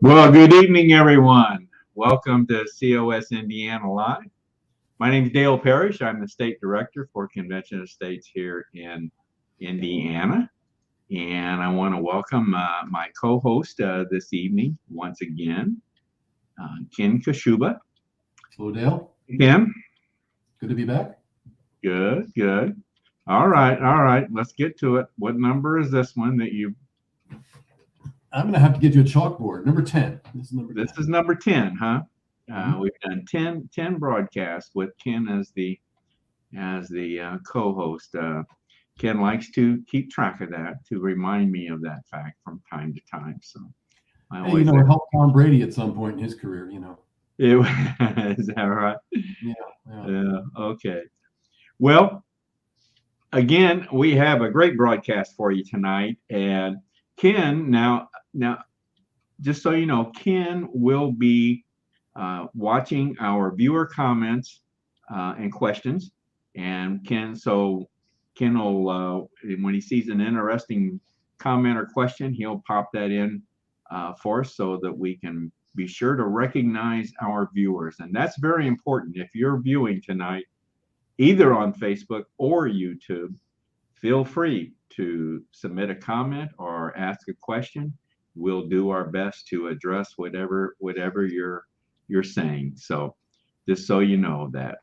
Well, good evening, everyone. Welcome to COS Indiana Live. My name is Dale Parrish. I'm the State Director for Convention of States here in Indiana. And I want to welcome my co-host this evening once again, Ken Kashuba. Hello, Dale. Ken? Good to be back. Good, good. All right. Let's get to it. What number is this one that you... I'm going to have to get you a chalkboard. Number 10. This is number 10, huh? We've done 10 broadcasts with Ken as the co-host. Ken likes to keep track of that, to remind me of that fact from time to time. So I always it helped Tom Brady at some point in his career, Is that right? Yeah. Okay. Well, again, we have a great broadcast for you tonight, and Ken, now, just so you know, Ken will be watching our viewer comments and questions. And Ken will, when he sees an interesting comment or question, he'll pop that in for us so that we can be sure to recognize our viewers. And that's very important. If you're viewing tonight, either on Facebook or YouTube, feel free to submit a comment or ask a question. We'll do our best to address whatever you're saying. So just so you know that.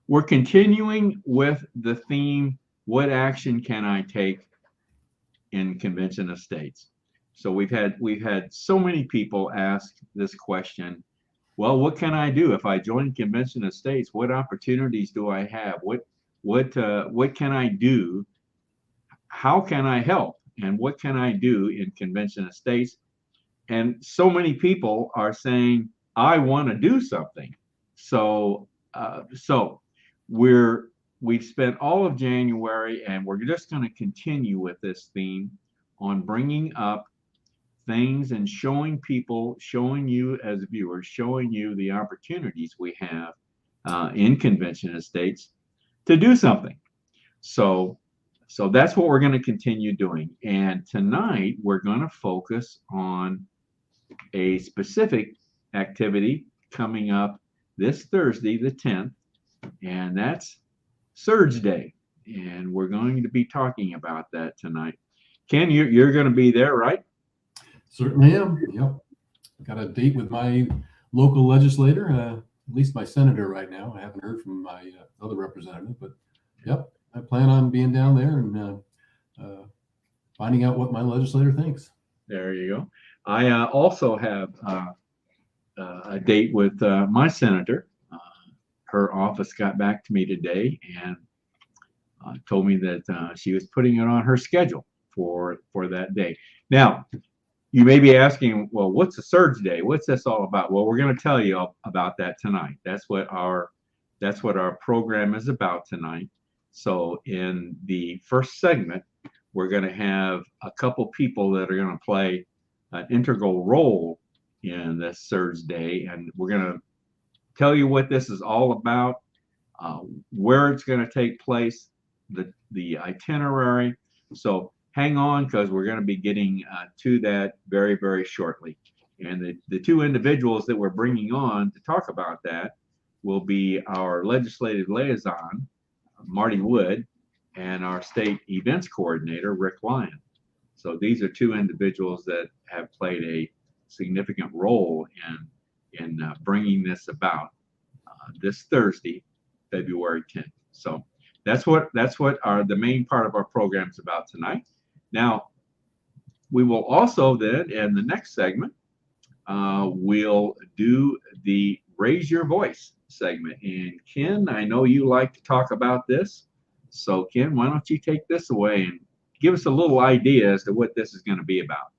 We're continuing with the theme, what action can I take in Convention of States? So we've had so many people ask this question. Well, what can I do if I join Convention of States? What opportunities do I have? What can I do? How can I help? And what can I do in Convention of States? And so many people are saying, I want to do something. So we've spent all of January, and we're just going to continue with this theme on bringing up things and showing you as viewers, showing you the opportunities we have in Convention of States to do something. So that's what we're going to continue doing. And tonight we're going to focus on a specific activity coming up this Thursday, the 10th, and that's Surge Day. And we're going to be talking about that tonight. Ken, you're going to be there, right? Certainly am. Yep. Got a date with my local legislator, at least my senator right now. I haven't heard from my other representative, but yep, I plan on being down there and finding out what my legislator thinks. There you go. I also have a date with my senator. Her office got back to me today and told me that she was putting it on her schedule for that day. Now, you may be asking, well, what's a Surge Day? What's this all about? Well, we're going to tell you about that tonight. That's what our program is about tonight. So in the first segment, we're going to have a couple people that are going to play an integral role in this Surge Day, and we're going to tell you what this is all about, where it's going to take place, the itinerary. So hang on, because we're going to be getting to that very, very shortly. And the two individuals that we're bringing on to talk about that will be our legislative liaison, Marty Wood, and our state events coordinator, Rick Lyon. So these are two individuals that have played a significant role in bringing this about this Thursday, February 10th. So that's what the main part of our program is about tonight. Now, we will also then, in the next segment, we'll do the Raise Your Voice segment. And Ken, I know you like to talk about this. So Ken, why don't you take this away and give us a little idea as to what this is going to be about?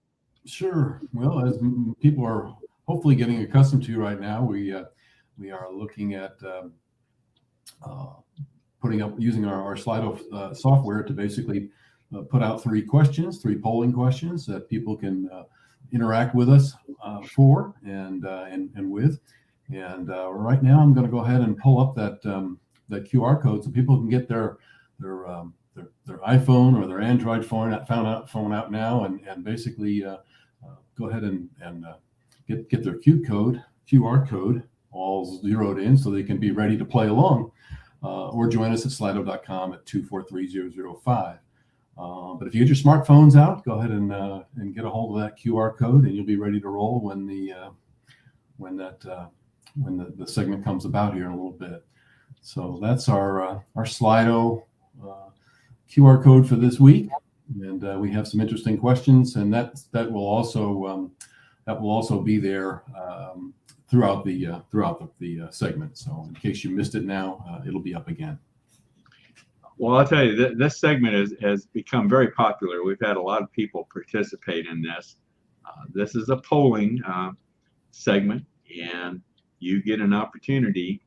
Sure. Well, as people are hopefully getting accustomed to right now, we are looking at using our Slido software to basically put out three polling questions that people can interact with us for and with. And right now, I'm going to go ahead and pull up that QR code so people can get their iPhone or their Android phone out now and basically go ahead and get their QR code all zeroed in so they can be ready to play along, or join us at slido.com at 243-0005. But if you get your smartphones out, go ahead and get a hold of that QR code, and you'll be ready to roll when the segment comes about here in a little bit. So that's our Slido QR code for this week, and we have some interesting questions, and that will also be there throughout the segment. So in case you missed it now, it'll be up again. Well, I'll tell you, this segment has become very popular. We've had a lot of people participate in this. This is a polling segment, and you get an opportunity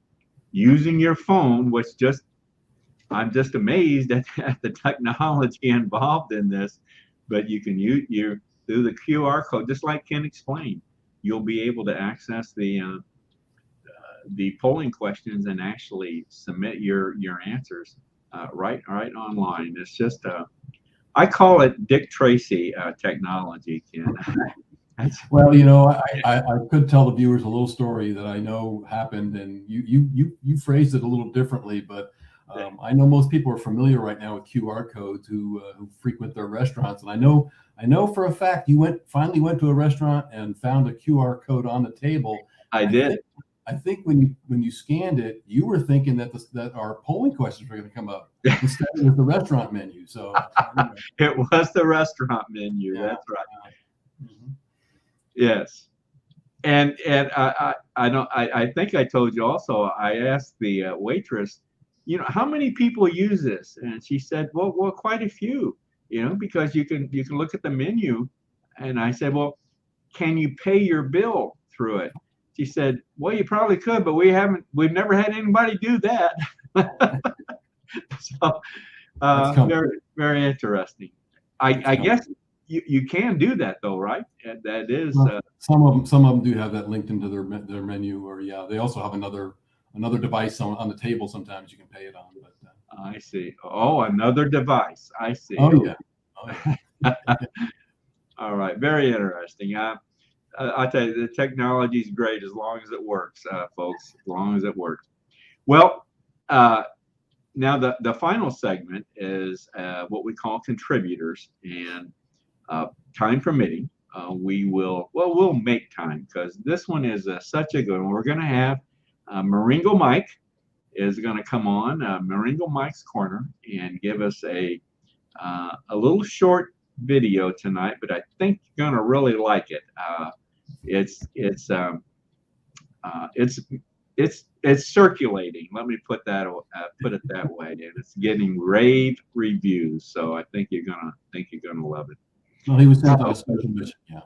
using your phone, which I'm just amazed at the technology involved in this. But you can use through the QR code, just like Ken explained, you'll be able to access the polling questions and actually submit your answers right online. It's just I call it Dick Tracy technology, Ken. Well, I could tell the viewers a little story that I know happened, and you phrased it a little differently, but I know most people are familiar right now with QR codes who frequent their restaurants, and I know for a fact you finally went to a restaurant and found a QR code on the table. I did. I think when you scanned it, you were thinking that our polling questions were going to come up instead of the restaurant menu. So it was the restaurant menu. Yeah. That's right. Mm-hmm. Yes, and I think I told you also. I asked the waitress, how many people use this, and she said, well, quite a few. Because you can look at the menu, and I said, well, can you pay your bill through it? She said, well, you probably could, but we've never had anybody do that. So very, very interesting. I guess you can do that though, right? That is some of them do have that linked into their menu, or they also have another device on the table. Sometimes you can pay it on. But I see. Oh, another device. I see. Oh yeah. All right. Very interesting. I tell you, the technology is great as long as it works, folks. As long as it works. Well, now the final segment is what we call contributors, and time permitting, we'll make time, because this one is such a good one. We're going to have Maringo Mike is going to come on, Maringo Mike's Corner, and give us a little short video tonight, but I think you're going to really like it. It's circulating. Let me put it that way, and it's getting rave reviews. So I think you're gonna love it. Well, he was sent on a special mission. Yeah.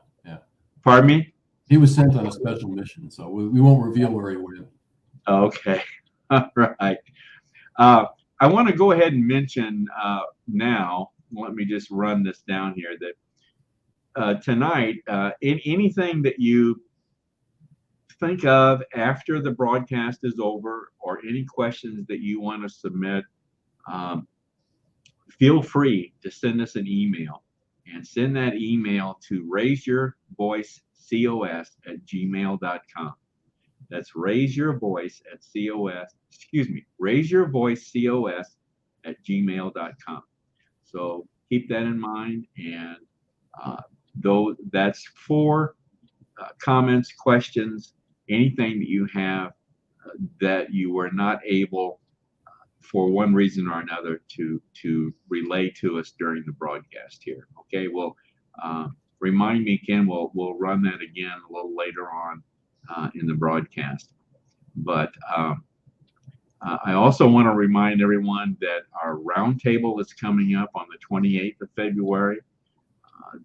Pardon me? He was sent on a special mission, so we won't reveal where he went. Okay. All right. I want to go ahead and mention now. Let me just run this down here. That tonight, in anything that you think of after the broadcast is over, or any questions that you want to submit, feel free to send us an email, and send that email to raiseyourvoicecos@gmail.com. That's raiseyourvoicecos@gmail.com. So keep that in mind, and that's for comments, questions, anything that you have that you were not able, for one reason or another, to relay to us during the broadcast here. Okay, well, remind me, Ken. We'll run that again a little later on in the broadcast. But I also want to remind everyone that our roundtable is coming up on the 28th of February.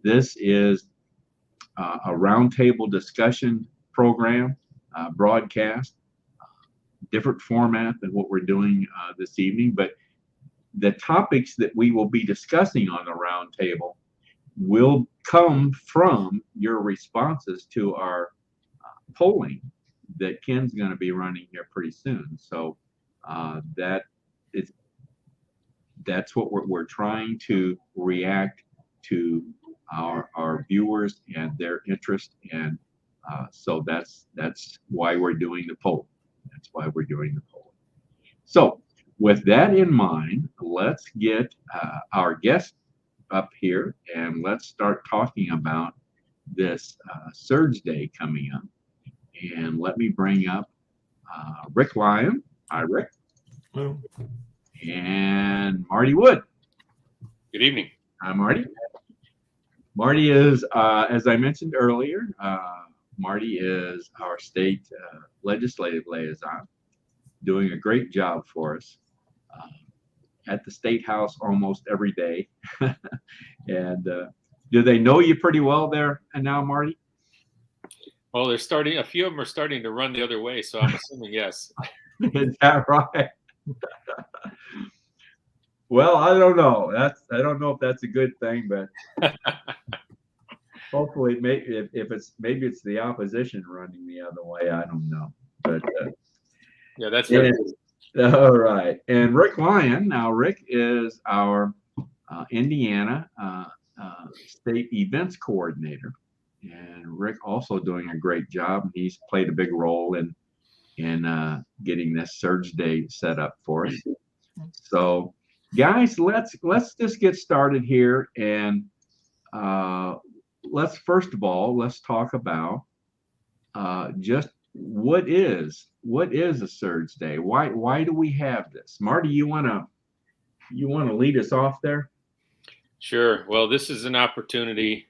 This is a roundtable discussion program, broadcast, different format than what we're doing this evening. But the topics that we will be discussing on the roundtable will come from your responses to our polling that Ken's going to be running here pretty soon. So that's what we're trying to react to our viewers and their interest. And so that's why we're doing the poll. That's why we're doing the poll. So with that in mind, let's get our guest up here and let's start talking about this Surge Day coming up. And let me bring up Rick Lyon. Hi, Rick. Hello. And Marty Wood. Good evening. Hi, Marty. Marty is, as I mentioned earlier, Marty is our state legislative liaison, doing a great job for us at the State House almost every day. And do they know you pretty well there and now, Marty? Well, a few of them are starting to run the other way, so I'm assuming yes. Is that right? Well, I don't know. I don't know if that's a good thing, but hopefully, maybe it's the opposition running the other way. I don't know, but yeah, that's right. All right. And Rick Lyon. Now, Rick is our Indiana state events coordinator, and Rick also doing a great job. He's played a big role in getting this Surge Day set up for us. So, guys, let's just get started here, and let's talk about just what is a Surge Day? Why do we have this? Marty, you wanna lead us off there? Sure. Well, this is an opportunity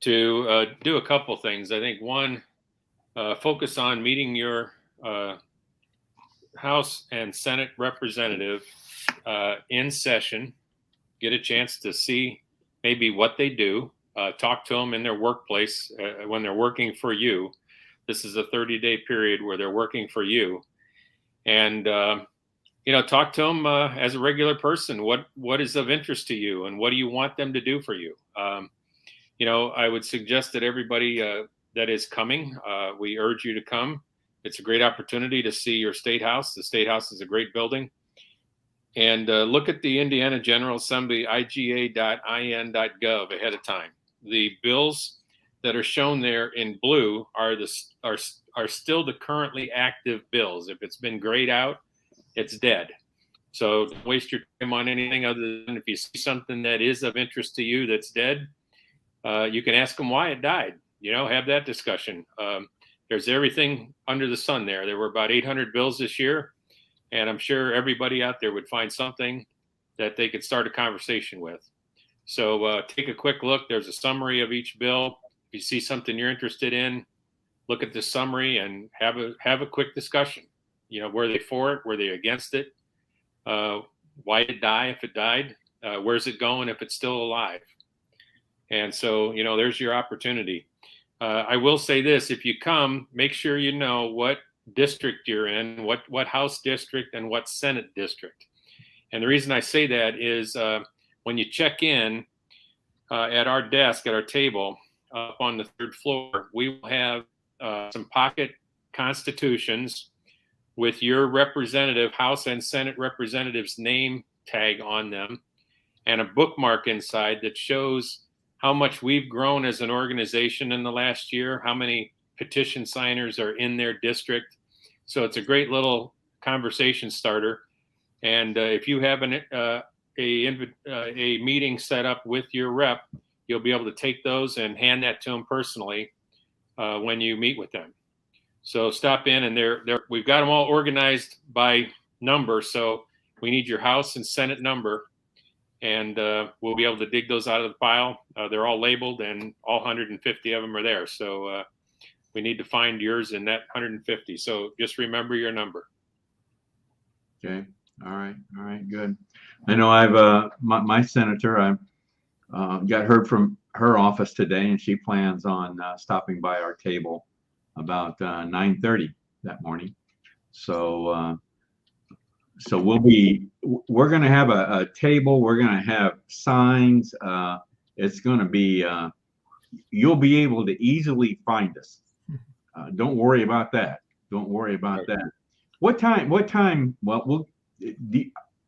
to do a couple things. I think one, focus on meeting your House and Senate representative in session, get a chance to see maybe what they do, talk to them in their workplace when they're working for you. This is a 30-day period where they're working for you, and talk to them as a regular person. What is of interest to you, and what do you want them to do for you? I would suggest that everybody that is coming, we urge you to come. It's a great opportunity to see your state house. The state house is a great building. And look at the Indiana General Assembly, iga.in.gov ahead of time. The bills that are shown there in blue are still the currently active bills. If it's been grayed out, it's dead. So don't waste your time on anything other than if you see something that is of interest to you that's dead, you can ask them why it died. Have that discussion. There's everything under the sun there. There were about 800 bills this year, and I'm sure everybody out there would find something that they could start a conversation with. So take a quick look. There's a summary of each bill. If you see something you're interested in, look at the summary and have a quick discussion. Were they for it? Were they against it? Why did it die if it died? Where's it going if it's still alive? And so, there's your opportunity. I will say this: if you come, make sure you know what district you're in, what House district and what Senate district. And the reason I say that is when you check in at our desk, at our table up on the third floor, we will have some pocket constitutions with your representative, House and Senate representative's name tag on them, and a bookmark inside that shows how much we've grown as an organization in the last year, how many petition signers are in their district. So it's a great little conversation starter. And if you have a meeting set up with your rep, you'll be able to take those and hand that to them personally when you meet with them. So stop in, and we've got them all organized by number. So we need your House and Senate number, and we'll be able to dig those out of the pile. They're all labeled, and all 150 of them are there. So we need to find yours in that 150. So just remember your number. Okay. All right. Good. I know I've my senator. I've got heard from her office today, and she plans on stopping by our table about 9:30 that morning. So we're going to have a table. We're going to have signs. It's going to be you'll be able to easily find us. Don't worry about that. What time? Well,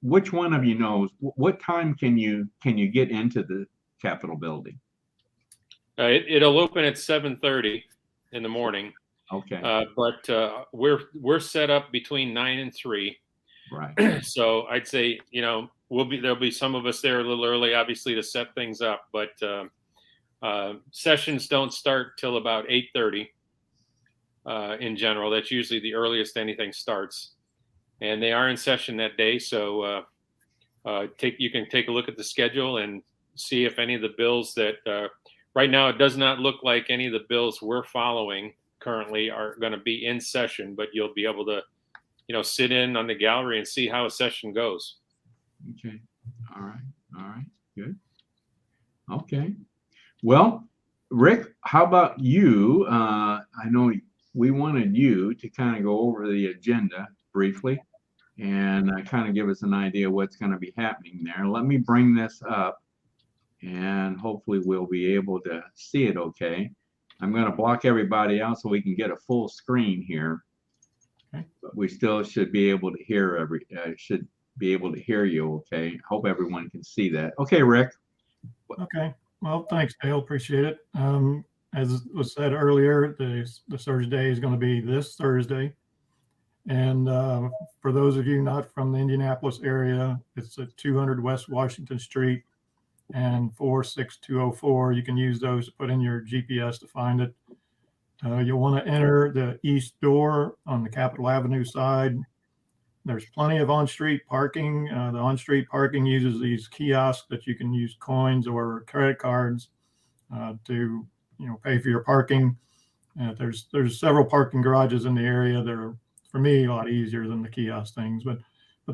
which one of you knows what time can you get into the Capitol building? It'll open at 7:30 in the morning, Okay, but we're set up between 9 and 3. right. So I'd say, there'll be some of us there a little early, obviously, to set things up, but sessions don't start till about 8:30 in general. That's usually the earliest anything starts, and they are in session that day. So you can take a look at the schedule and see if any of the bills that right now, it does not look like any of the bills we're following currently are going to be in session, but you'll be able to sit in on the gallery and see how a session goes. Okay. All right. Good. Okay. Well, Rick, how about you? I know we wanted you to kind of go over the agenda briefly and kind of give us an idea of what's going to be happening there. Let me bring this up and hopefully we'll be able to see it okay. I'm going to block everybody out so we can get a full screen here. Okay. But we still should be able to hear you okay. Hope everyone can see that. Okay, Rick. Okay. Well, thanks, Dale. Appreciate it. As was said earlier, the search day is going to be this Thursday. And for those of you not from the Indianapolis area, it's at 200 West Washington Street and 46204. You can use those to put in your GPS to find it. You'll want to enter the east door on the Capitol Avenue side. There's plenty of on-street parking. The on-street parking uses these kiosks that you can use coins or credit cards to pay for your parking. There's several parking garages in the area. They're, for me, a lot easier than the kiosk things, but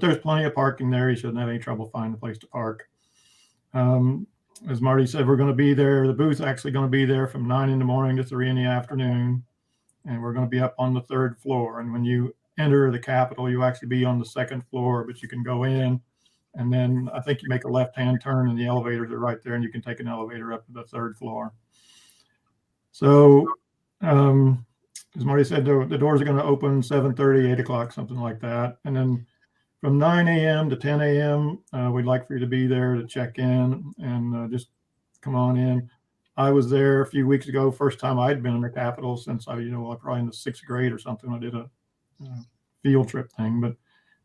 there's plenty of parking there. You shouldn't have any trouble finding a place to park. As Marty said, we're going to be there. The booth's actually going to be there from 9 in the morning to 3 in the afternoon. And we're going to be up on the 3rd floor. And when you enter the Capitol, you actually be on the 2nd floor, but you can go in. And then I think you make a left-hand turn and the elevators are right there and you can take an elevator up to the 3rd floor. So as Marty said, the doors are going to open 7:30, 8 o'clock, something like that. And then from 9 a.m. to 10 a.m., we'd like for you to be there to check in and just come on in. I was there a few weeks ago, first time I'd been in the Capitol since probably in the 6th grade or something. I did a field trip thing, but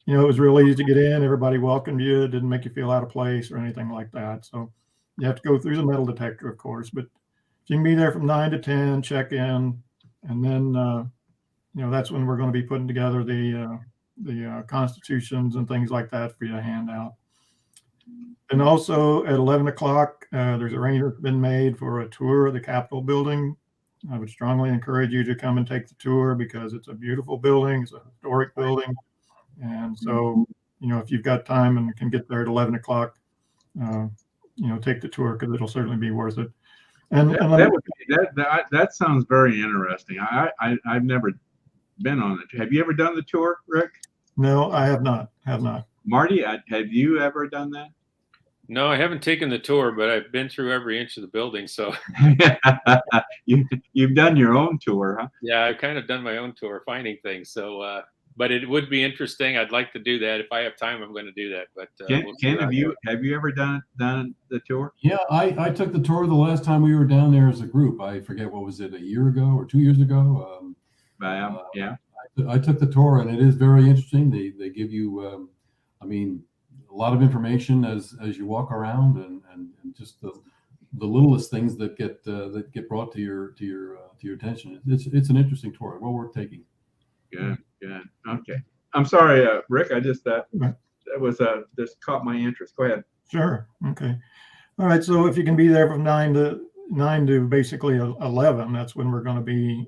it was real easy to get in. Everybody welcomed you. It didn't make you feel out of place or anything like that. So you have to go through the metal detector, of course, but you can be there from 9 to 10, check in, and then that's when we're going to be putting together the constitutions and things like that for you to hand out. And also at 11 o'clock, there's arrangements been made for a tour of the Capitol building. I would strongly encourage you to come and take the tour because it's a beautiful building. It's a historic building. And so, if you've got time and can get there at 11 o'clock, take the tour because it'll certainly be worth it. And that sounds very interesting. I've never been on it. Have you ever done the tour, Rick? No, I have not. Marty, have you ever done that? No, I haven't taken the tour, but I've been through every inch of the building. So you've done your own tour, huh? Yeah, I've kind of done my own tour, finding things. So, but it would be interesting. I'd like to do that. If I have time, I'm going to do that. But Ken, have you ever done the tour? Yeah, I took the tour the last time we were down there as a group. I forget, what was it, a year ago or 2 years ago? Yeah. I took the tour and it is very interesting. They give you, a lot of information as you walk around and just the littlest things that get brought to your attention. It's an interesting tour, well worth taking. Good. Okay. I'm sorry, Rick. I just that was just caught my interest. Go ahead. Sure. Okay. All right. So if you can be there from 9 to basically 11, that's when we're going to be,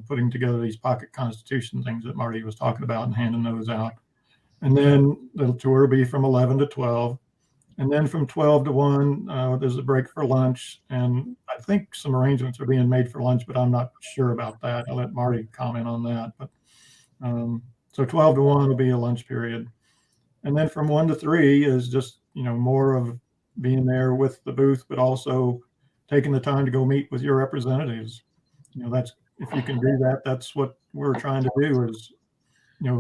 putting together these pocket constitution things that Marty was talking about and handing those out. And then the tour will be from 11 to 12. And then from 12 to 1, there's a break for lunch. And I think some arrangements are being made for lunch, but I'm not sure about that. I'll let Marty comment on that. But so 12 to 1 will be a lunch period. And then from 1 to 3 is just, more of being there with the booth, but also taking the time to go meet with your representatives. That's, if you can do that, that's what we're trying to do is,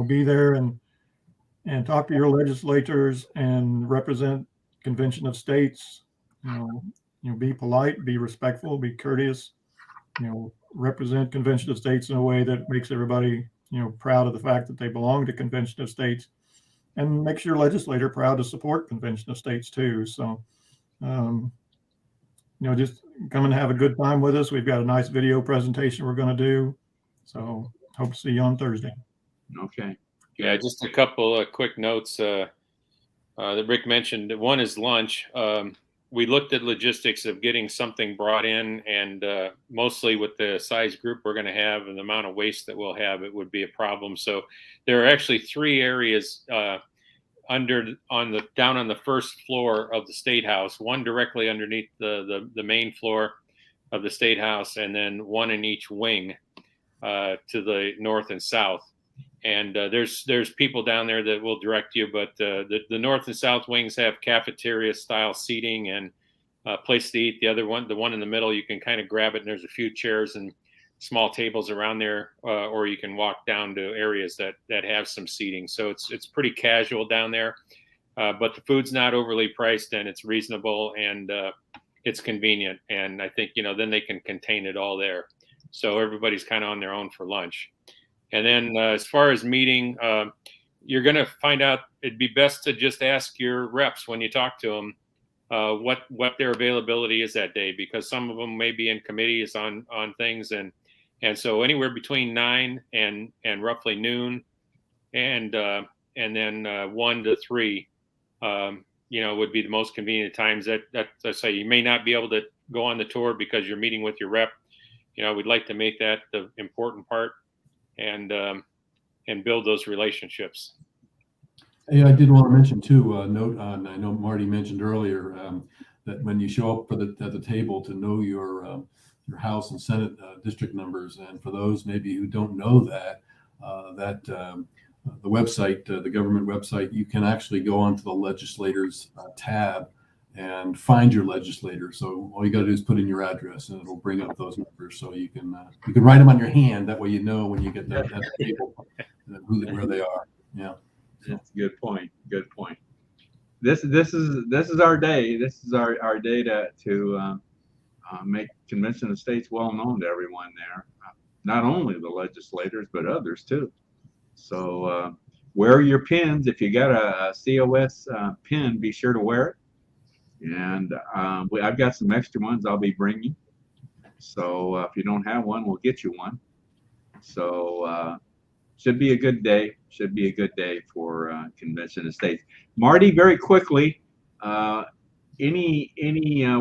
be there and talk to your legislators and represent convention of states, be polite, be respectful, be courteous, represent Convention of States in a way that makes everybody, proud of the fact that they belong to Convention of States, and makes your legislator proud to support Convention of States too. So, just come and have a good time with us. We've got a nice video presentation we're going to do. So hope to see you on Thursday. Okay. Yeah, just a couple of quick notes that Rick mentioned. One is lunch. We looked at logistics of getting something brought in, and mostly with the size group we're going to have and the amount of waste that we'll have, it would be a problem. So there are actually 3 areas down on the first floor of the State House, one directly underneath the main floor of the State House, and then one in each wing to the north and south. And there's people down there that will direct you, but the north and south wings have cafeteria style seating and place to eat. The one in the middle, you can kind of grab it, and there's a few chairs and small tables around there, or you can walk down to areas that have some seating. So it's pretty casual down there, but the food's not overly priced, and it's reasonable, and it's convenient. And I think then they can contain it all there. So everybody's kind of on their own for lunch. And then as far as meeting, you're going to find out it'd be best to just ask your reps when you talk to them what their availability is that day, because some of them may be in committees on things. And so anywhere between 9 and roughly noon and then 1 to 3, would be the most convenient times. That I say you may not be able to go on the tour because you're meeting with your rep. We'd like to make that the important part and build those relationships. Hey, I did want to mention too, a note on, I know Marty mentioned earlier that when you show up at the table to know your House and Senate district numbers, and for those maybe who don't know that the website, the government website, you can actually go onto the legislators tab and find your legislator. So all you got to do is put in your address, and it'll bring up those numbers. So you can write them on your hand. That way you know when you get that table where they are. Yeah, that's a good point. Good point. This is our day. This is our day to make Convention of States well known to everyone there. Not only the legislators, but others too. So wear your pins. If you got a COS pin, be sure to wear it. And I've got some extra ones I'll be bringing. So if you don't have one, we'll get you one. So should be a good day. Should be a good day for Convention of States. Marty, very quickly, any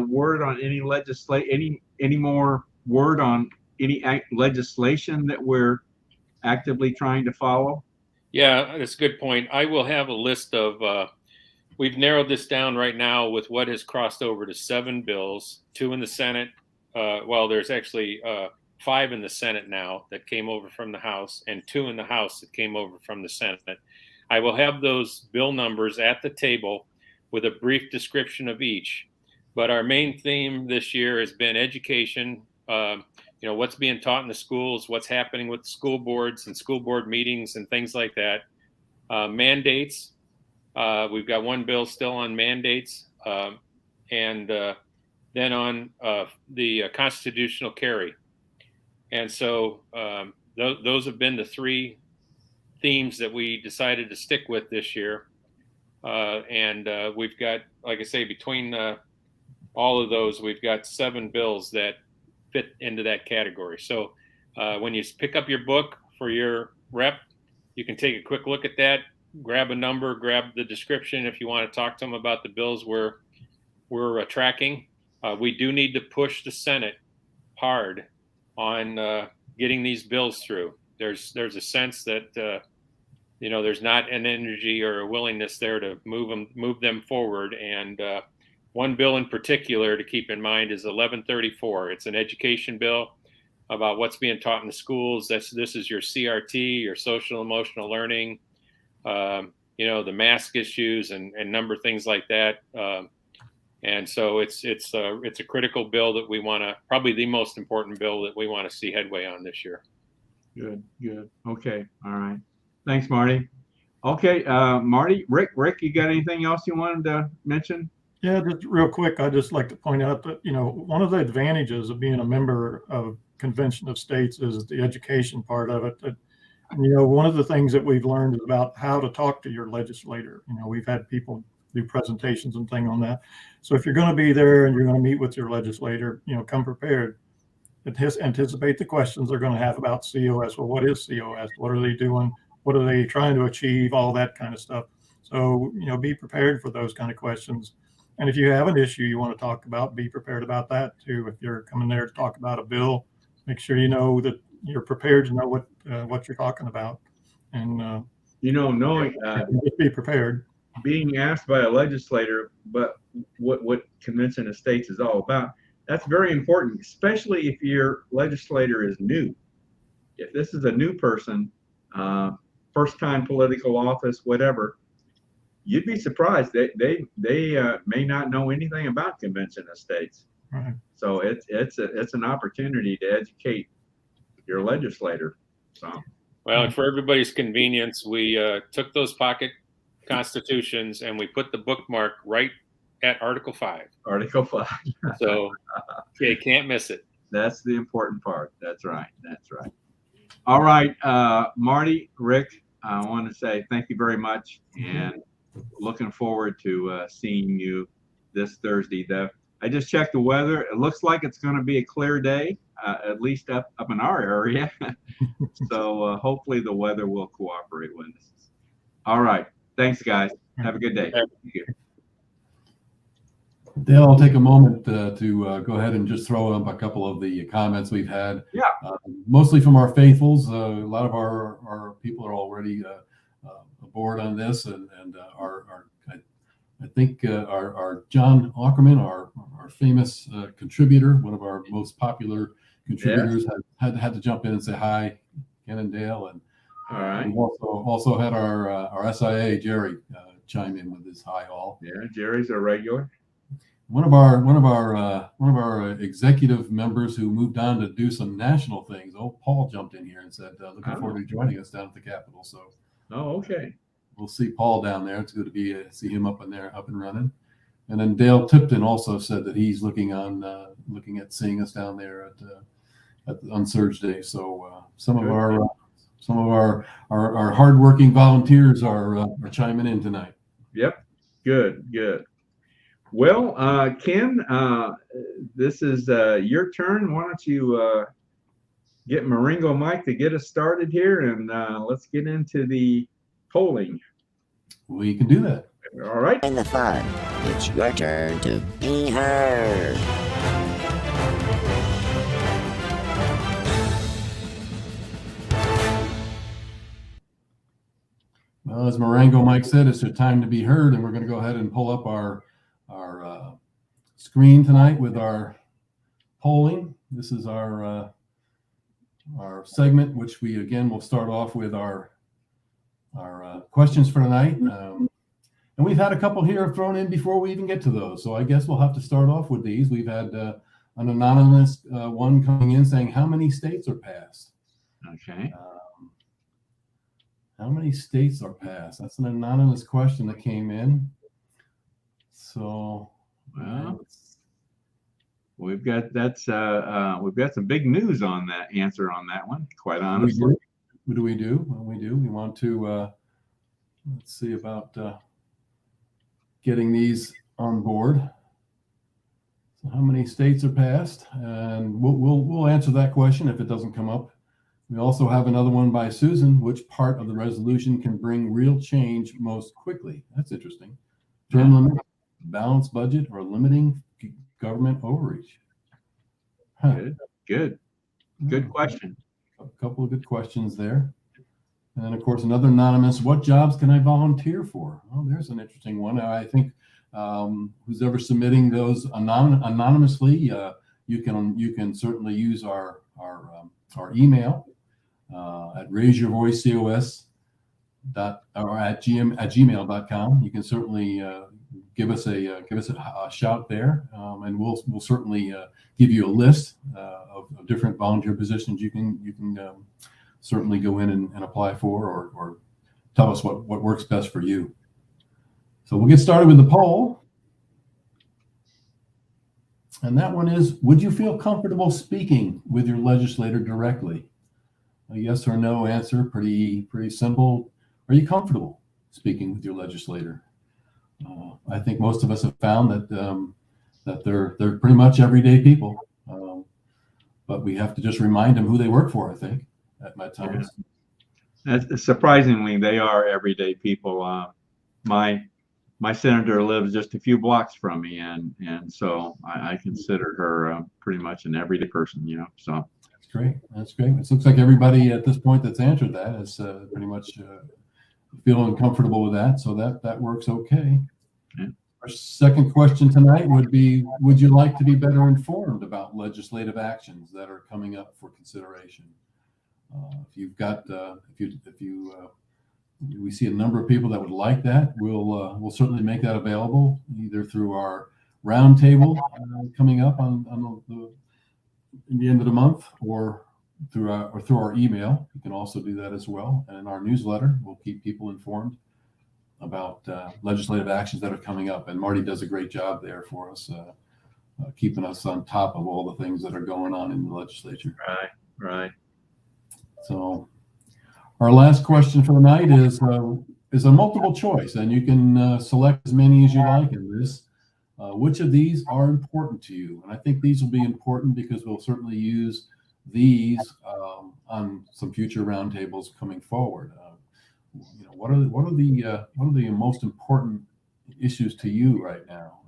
word on any more word on any legislation that we're actively trying to follow? Yeah, that's a good point. I will have a list of. We've narrowed this down right now with what has crossed over to 7 bills, 2 in the Senate. There's actually 5 in the Senate now that came over from the House, and 2 in the House that came over from the Senate. I will have those bill numbers at the table with a brief description of each. But our main theme this year has been education, what's being taught in the schools, what's happening with school boards and school board meetings and things like that. Mandates. We've got 1 bill still on mandates, and then on the constitutional carry. And so those have been the 3 themes that we decided to stick with this year. And we've got, like I say, between all of those, we've got 7 bills that fit into that category. So when you pick up your book for your rep, you can take a quick look at that. Grab a number, grab the description if you want to talk to them about the bills we're tracking. We do need to push the Senate hard on getting these bills through. There's a sense that there's not an energy or a willingness there to move them forward. And 1 bill in particular to keep in mind is 1134. It's an education bill about what's being taught in the schools. This is your CRT, your social emotional learning. The mask issues and a number of things like that. And so it's a critical bill that we want to, probably the most important bill that we want to see headway on this year. Good. Okay. All right. Thanks, Marty. Okay. Marty, Rick, you got anything else you wanted to mention? Yeah, just real quick, I'd just like to point out that, one of the advantages of being a member of Convention of States is the education part of it. One of the things that we've learned is about how to talk to your legislator. We've had people do presentations and things on that. So if you're going to be there and you're going to meet with your legislator, come prepared. Anticipate the questions they're going to have about COS. Well, what is COS? What are they doing? What are they trying to achieve? All that kind of stuff. So, be prepared for those kind of questions. And if you have an issue you want to talk about, be prepared about that too. If you're coming there to talk about a bill, make sure you know that you're prepared to know what you're talking about. And, knowing, just be prepared. being asked by a legislator, but what Convention of States is all about, that's very important, especially if your legislator is new. If this is a new person, first time political office, whatever, you'd be surprised. They may not know anything about Convention of States. Right. So it's an opportunity to educate your legislator. So, well, and for everybody's convenience, we took those pocket constitutions and we put the bookmark right at Article 5. Article 5. So you can't miss it. That's the important part. That's right. All right, Marty, Rick, I want to say thank you very much, and looking forward to seeing you this Thursday. I just checked the weather. It looks like it's going to be a clear day, at least up in our area. So hopefully the weather will cooperate with us. All right. Thanks, guys. Have a good day. Thank you. Dale, I'll take a moment to go ahead and just throw up a couple of the comments we've had. Yeah. Mostly from our faithfuls. A lot of our people are already aboard on this, and I think our John Ackerman, our famous contributor, one of our most popular contributors, had to jump in and say hi, Ken and Dale, and all right. we also had our SIA Jerry chime in with his hi all. Yeah, Jerry's a regular. One of our executive members who moved on to do some national things. Paul jumped in here and said, "Looking forward to joining us down at the Capitol." So, okay, we'll see Paul down there. It's good to see him up and running. And then Dale Tipton also said that he's looking at seeing us down there on Surge Day. So some of our hardworking volunteers are chiming in tonight. Yep, good. Well, Ken, this is your turn. Why don't you get Marengo Mike to get us started here, and let's get into the polling. We can do that. All right. In the fun, it's your turn to be heard. Well, as Marengo Mike said, it's your time to be heard, and we're going to go ahead and pull up our screen tonight with our polling. This is our segment, which we again will start off with our questions for tonight. And we've had a couple here thrown in before we even get to those, so I guess we'll have to start off with these. We've had an anonymous one coming in saying, "How many states are passed?" Okay. How many states are passed? That's an anonymous question that came in. So, well, we've got some big news on that answer on that one. Quite honestly, what do we do? Well, we do. We want to let's see about getting these on board. So, how many states are passed? And we'll answer that question if it doesn't come up. We also have another one by Susan. Which part of the resolution can bring real change most quickly? That's interesting. Term limit, balanced budget, or limiting government overreach? Huh. Good question. A couple of good questions there. And then, of course, another anonymous, what jobs can I volunteer for? Oh, there's an interesting one. I think who's ever submitting those anonymously, you can certainly use our email at raiseyourvoicecos or at gmail.com. You can certainly give us a shout there, and we'll certainly give you a list of different volunteer positions you can certainly go in and apply for, or tell us what works best for you. So we'll get started with the poll. And that one is, would you feel comfortable speaking with your legislator directly? A yes or no answer, pretty simple. Are you comfortable speaking with your legislator? I think most of us have found that they're pretty much everyday people, but we have to just remind them who they work for, I think, at times. Surprisingly, they are everyday people. My senator lives just a few blocks from me, and so I consider her pretty much an everyday person, So that's great. That's great. It looks like everybody at this point that's answered that is pretty much feeling comfortable with that. So that works okay. Yeah. Our second question tonight would be: would you like to be better informed about legislative actions that are coming up for consideration? If you've got, we see a number of people that would like that. We'll certainly make that available either through our roundtable coming up on in the end of the month, or through our email. You can also do that as well, and our newsletter will keep people informed about legislative actions that are coming up. And Marty does a great job there for us, keeping us on top of all the things that are going on in the legislature. Right. So our last question for the night is a multiple choice, and you can select as many as you like in this. Which of these are important to you? And I think these will be important because we'll certainly use these on some future roundtables coming forward. What are the most important issues to you right now?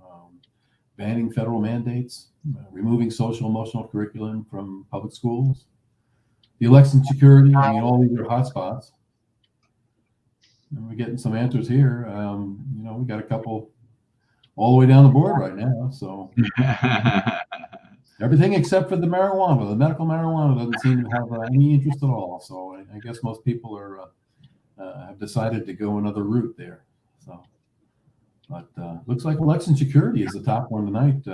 Banning federal mandates, removing social emotional curriculum from public schools, the election security. I mean, all these are hotspots. And we're getting some answers here. We got a couple all the way down the board right now. So everything except for the marijuana. The medical marijuana doesn't seem to have any interest at all. So I guess most people have decided to go another route there. So, but looks like election security is the top one tonight,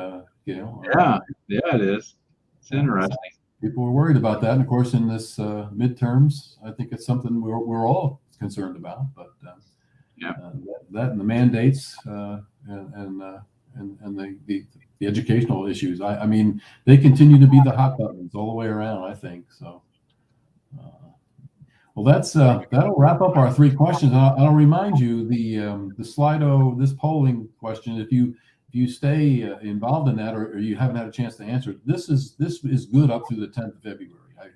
Gail. Yeah, it is. It's interesting. People are worried about that, and of course, in this midterms, I think it's something we're all concerned about. But that and the mandates and the educational issues. I mean, they continue to be the hot buttons all the way around, I think. So, well, that'll wrap up our three questions. I'll remind you the Slido, this polling question. If you stay involved in that, or you haven't had a chance to answer it, this is good up through the 10th of February. I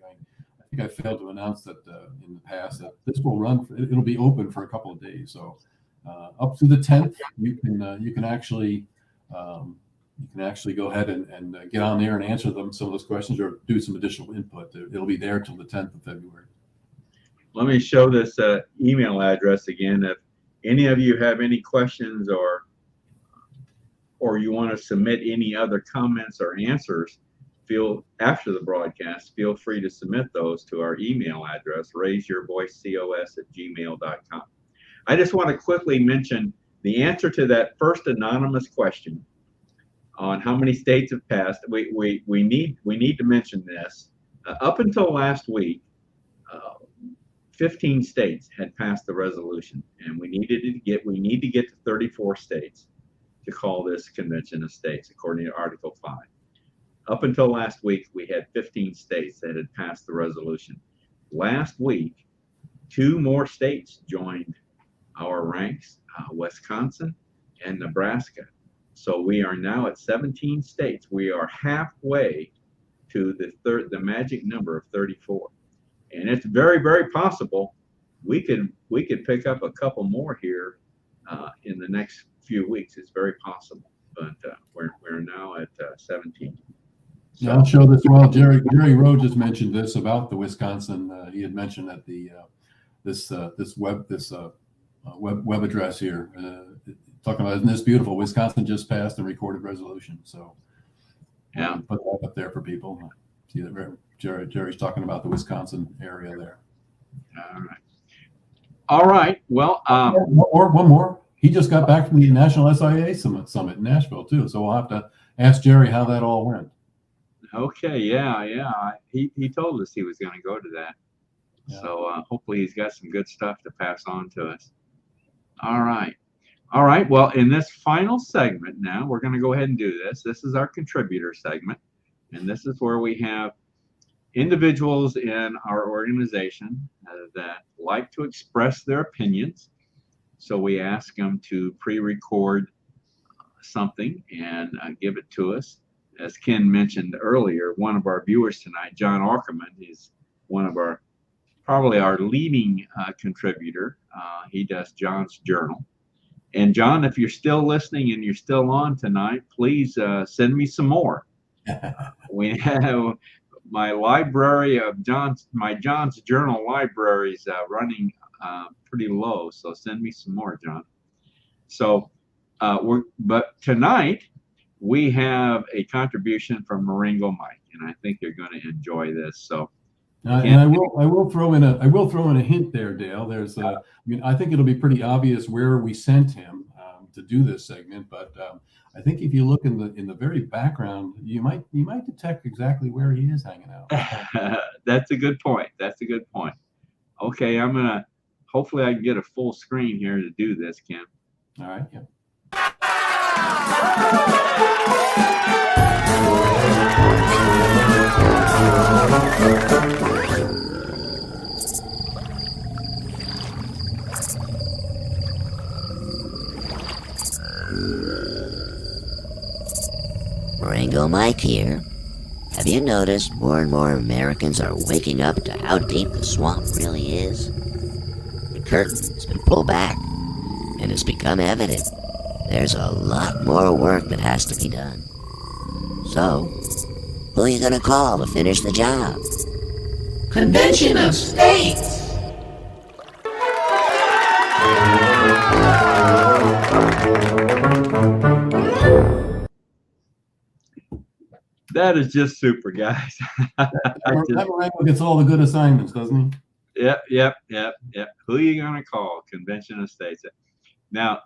think I failed to announce that in the past that this will run. It'll be open for a couple of days. So up through the 10th, you can actually go ahead and get on there and answer some of those questions, or do some additional input. It'll be there till the 10th of February. Let me show this email address again. If any of you have any questions or you want to submit any other comments or answers, after the broadcast, feel free to submit those to our email address, raiseyourvoicecos@gmail.com. I just want to quickly mention the answer to that first anonymous question on how many states have passed. We need to mention this. Up until last week, 15 states had passed the resolution, and we need to get to 34 states to call this convention of states, according to Article 5. Up until last week, we had 15 states that had passed the resolution. Last week, 2 more states joined our ranks, Wisconsin and Nebraska. So we are now at 17 states. We are halfway to the magic number of 34. And it's very, very possible we could pick up a couple more here in the next few weeks. It's very possible, but we're now at 17. So I'll show this. Well, Jerry Rowe just mentioned this about the Wisconsin. He had mentioned that this web address here, talking about, isn't this beautiful? Wisconsin just passed a recorded resolution. So yeah, put that up there for people. See that Jerry's talking about the Wisconsin area there. All right. Well, one more. He just got back from the National SIA Summit in Nashville too. So we'll have to ask Jerry how that all went. Okay. Yeah. He told us he was going to go to that. Yeah. So hopefully he's got some good stuff to pass on to us. All right. All right. Well, in this final segment now, we're going to go ahead and do this. This is our contributor segment. And this is where we have individuals in our organization that like to express their opinions. So we ask them to pre-record something and give it to us. As Ken mentioned earlier, one of our viewers tonight, John Ackerman, is one of our probably our leading contributor. He does John's Journal. And John, if you're still listening and you're still on tonight, please send me some more. We have my library of John's Journal libraries running pretty low, so send me some more, John. So but tonight we have a contribution from Marengo Mike, and I think you're going to enjoy this. So. And I will throw in a hint there, Dale. There's I think it'll be pretty obvious where we sent him to do this segment, but I think if you look in the very background, you might detect exactly where he is hanging out. That's a good point. Okay, hopefully I can get a full screen here to do this, Ken. All right. Yeah. Marengo Mike here. Have you noticed more and more Americans are waking up to how deep the swamp really is? The curtain's been pulled back, and it's become evident there's a lot more work that has to be done. So, who are you gonna call to finish the job? Convention of States! That is just super, guys. That Marengo gets all the good assignments, doesn't he? Yep. Who are you going to call? Convention of States. Now,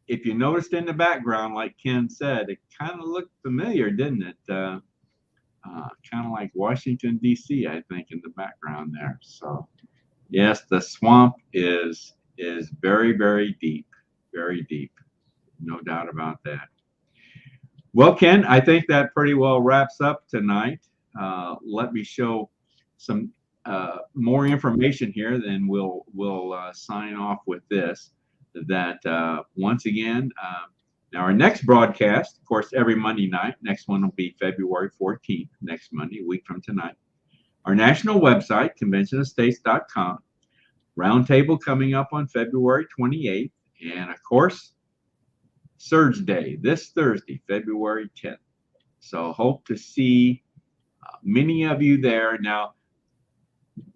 if you noticed in the background, like Ken said, it kind of looked familiar, didn't it? Kind of like Washington, D.C., I think, in the background there. So, yes, the swamp is very, very deep. Very deep. No doubt about that. Well, Ken, I think that pretty well wraps up tonight. Let me show some more information here, then we'll sign off with this. That once again, now our next broadcast, of course, every Monday night. Next one will be February 14th, next Monday, a week from tonight. Our national website, conventionofstates.com. Roundtable coming up on February 28th, and of course, Surge Day, this Thursday, February 10th. So hope to see many of you there. Now,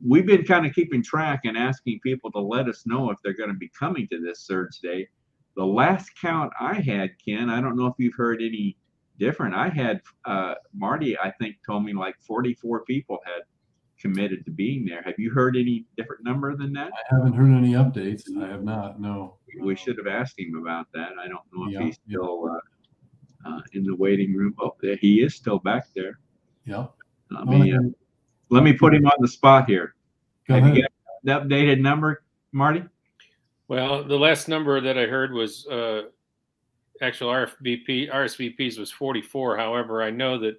we've been kind of keeping track and asking people to let us know if they're going to be coming to this Surge Day. The last count I had, Ken, I don't know if you've heard any different. I had Marty, I think, told me like 44 people had committed to being there. Have you heard any different number than that? I haven't heard any updates. I have not. No. We should have asked him about that. I don't know if he's still in the waiting room. Oh, he is still back there. Yeah. Let me put him on the spot here. Go Have you ahead. got the updated number, Marty? Well, the last number that I heard was actual RSVPs was 44. However, I know that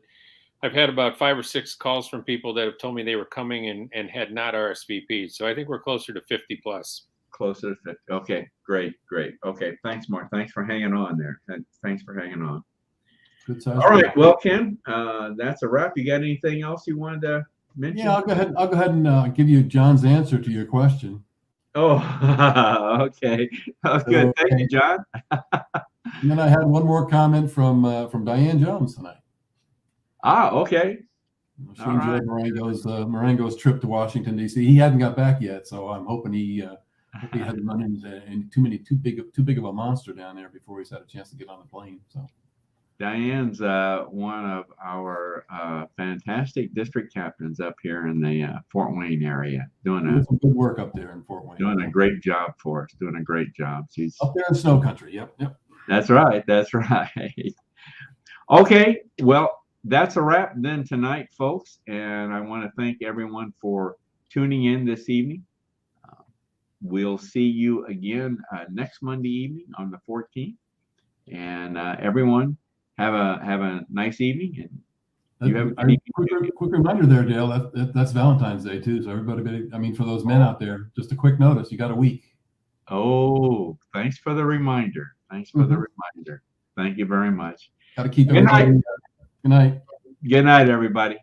I've had about 5 or 6 calls from people that have told me they were coming and had not RSVP'd. So I think we're closer to 50 plus. Closer to 50. Okay, great. Okay, thanks, Mark. Thanks for hanging on there. Thanks for hanging on. Good size. All right, well, Ken, that's a wrap. You got anything else you wanted to mention? Yeah, I'll go ahead and give you John's answer to your question. Oh, okay. Oh, good. Thank you, John. And then I had one more comment from Diane Jones tonight. Okay. She enjoyed Marengo's trip to Washington, D.C. He hadn't got back yet, so I'm hoping he hadn't run into too big of a monster down there before he's had a chance to get on the plane. So Diane's one of our fantastic district captains up here in the Fort Wayne area, doing some good work up there in Fort Wayne. Doing a great job for us. Doing a great job. She's up there in snow country. Yep. That's right. Okay. Well, that's a wrap then tonight, folks. And I want to thank everyone for tuning in this evening. we'll see you again next Monday evening on the 14th. And everyone, have a nice evening. And you have quick reminder there, Dale. That's Valentine's Day too. So everybody, I mean, for those men out there, just a quick notice. You got a week. Oh, thanks for the reminder. Thanks for the reminder. Thank you very much. Got to keep Good night. everybody. Good night. Good night, everybody.